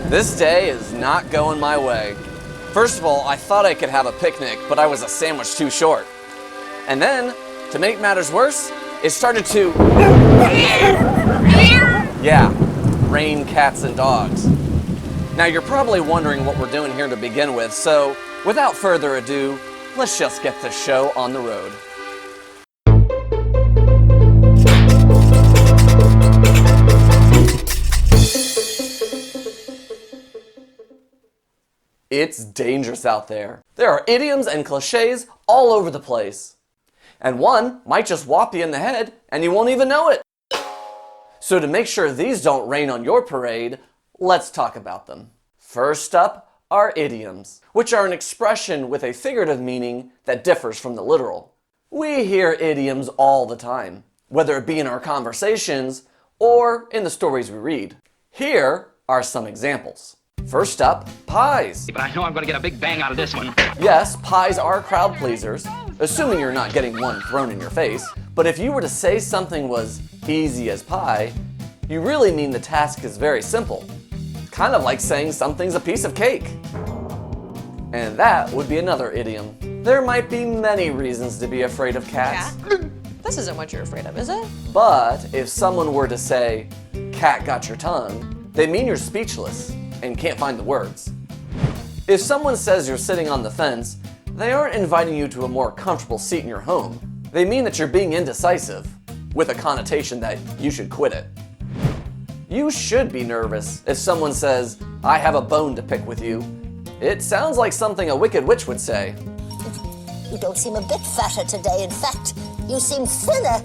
This day is not going my way. First of all, I thought I could have a picnic, but I was a sandwich too short. And then, to make matters worse, it started to... Yeah, rain cats and dogs. Now you're probably wondering what we're doing here to begin with, so without further ado, let's just get this show on the road. It's dangerous out there. There are idioms and cliches all over the place. And one might just whop you in the head and you won't even know it. So to make sure these don't rain on your parade, let's talk about them. First up are idioms, which are an expression with a figurative meaning that differs from the literal. We hear idioms all the time, whether it be in our conversations or in the stories we read. Here are some examples. First up, pies. But I know I'm going to get a big bang out of this one. Yes, pies are crowd pleasers, assuming you're not getting one thrown in your face. But if you were to say something was easy as pie, you really mean the task is very simple. Kind of like saying something's a piece of cake. And that would be another idiom. There might be many reasons to be afraid of cats. This isn't what you're afraid of, is it? But if someone were to say, "Cat got your tongue," they mean you're speechless and can't find the words. If someone says you're sitting on the fence, they aren't inviting you to a more comfortable seat in your home. They mean that you're being indecisive, with a connotation that you should quit it. You should be nervous if someone says, "I have a bone to pick with you." It sounds like something a wicked witch would say. You don't seem a bit fatter today. In fact, you seem thinner.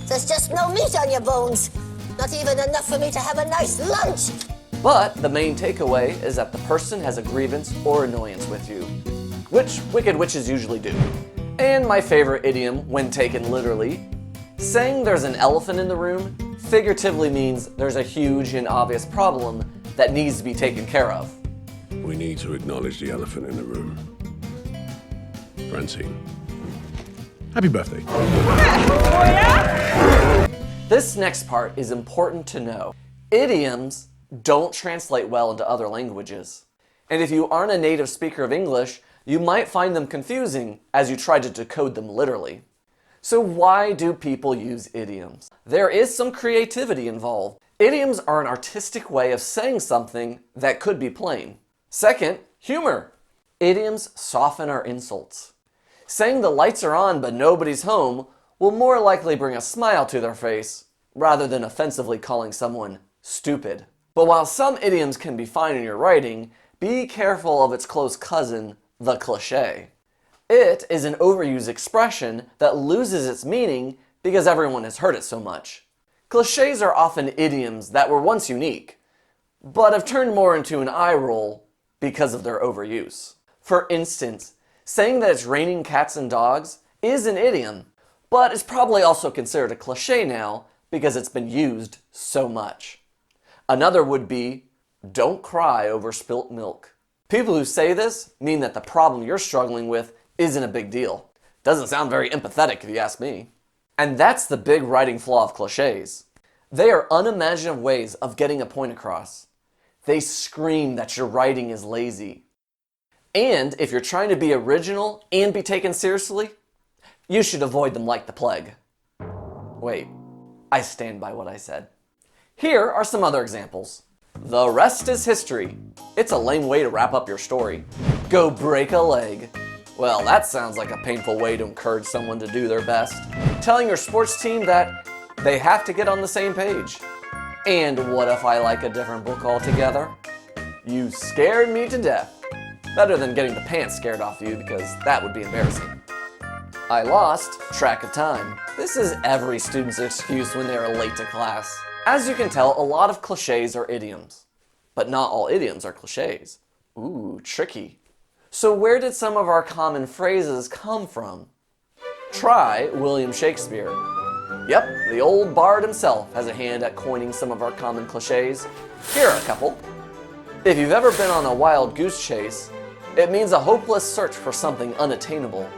There's just no meat on your bones. Not even enough for me to have a nice lunch. But the main takeaway is that the person has a grievance or annoyance with you, which wicked witches usually do. And my favorite idiom, when taken literally, saying there's an elephant in the room figuratively means there's a huge and obvious problem that needs to be taken care of. We need to acknowledge the elephant in the room. Francine, happy birthday. This next part is important to know. Idioms don't translate well into other languages. And if you aren't a native speaker of English, you might find them confusing as you try to decode them literally. So why do people use idioms? There is some creativity involved. Idioms are an artistic way of saying something that could be plain. Second, humor. Idioms soften our insults. Saying the lights are on but nobody's home will more likely bring a smile to their face rather than offensively calling someone stupid. But while some idioms can be fine in your writing, be careful of its close cousin, the cliché. It is an overused expression that loses its meaning because everyone has heard it so much. Clichés are often idioms that were once unique, but have turned more into an eye roll because of their overuse. For instance, saying that it's raining cats and dogs is an idiom, but it's probably also considered a cliché now because it's been used so much. Another would be, "Don't cry over spilt milk." People who say this mean that the problem you're struggling with isn't a big deal. Doesn't sound very empathetic if you ask me. And that's the big writing flaw of clichés. They are unimaginative ways of getting a point across. They scream that your writing is lazy. And if you're trying to be original and be taken seriously, you should avoid them like the plague. Wait, I stand by what I said. Here are some other examples. The rest is history. It's a lame way to wrap up your story. Go break a leg. Well, that sounds like a painful way to encourage someone to do their best. Telling your sports team that they have to get on the same page. And what if I like a different book altogether? You scared me to death. Better than getting the pants scared off you because that would be embarrassing. I lost track of time. This is every student's excuse when they are late to class. As you can tell, a lot of clichés are idioms. But not all idioms are clichés. Ooh, tricky. So where did some of our common phrases come from? Try William Shakespeare. Yep, the old bard himself has a hand at coining some of our common clichés. Here are a couple. If you've ever been on a wild goose chase, it means a hopeless search for something unattainable.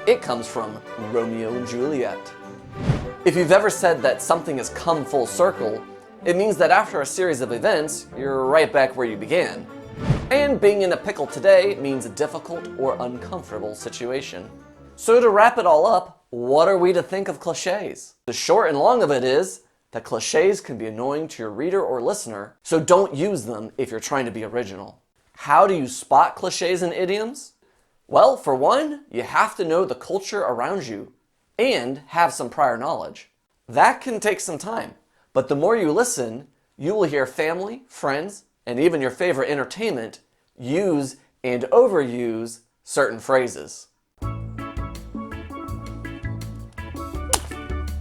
It comes from Romeo and Juliet. If you've ever said that something has come full circle, It means that after a series of events, you're right back where you began. And being in a pickle today means a difficult or uncomfortable situation. So to wrap it all up, what are we to think of clichés? The short and long of it is that clichés can be annoying to your reader or listener, so don't use them if you're trying to be original. How do you spot clichés and idioms? Well, for one, you have to know the culture around you and have some prior knowledge. That can take some time, but the more you listen, you will hear family, friends, and even your favorite entertainment use and overuse certain phrases.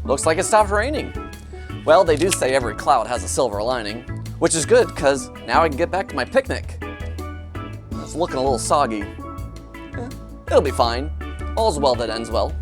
Looks like it stopped raining. Well, they do say every cloud has a silver lining, which is good because now I can get back to my picnic. It's looking a little soggy. It'll be fine. All's well that ends well.